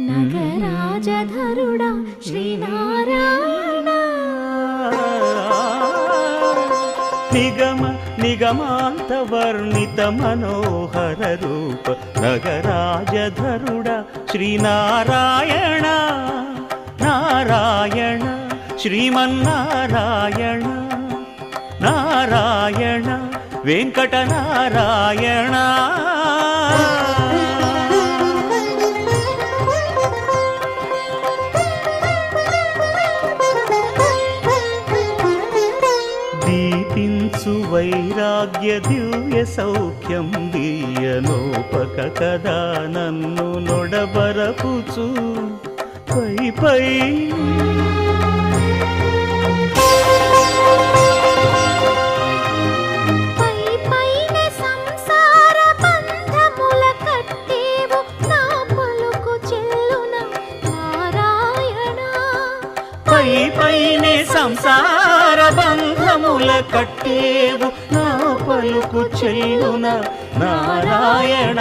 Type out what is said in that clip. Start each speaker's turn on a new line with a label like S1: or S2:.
S1: నగరాజధరుడా శ్రీనారాయణ
S2: నిగమ నిగమాంత వర్ణిత మనోహర రూప నగరాజధరుడా శ్రీనారాయణ నారాయణ శ్రీమన్నారాయణ నారాయణ వెంకటనారాయణ దీపించు వైరాగ్య దివ్య సౌఖ్యం దీయనోపక కదా నన్ను నొడబరపుచు పై పై పైనే సంసార బంధముల కట్టేవు నా పలుకు చెల్లున నారాయణ.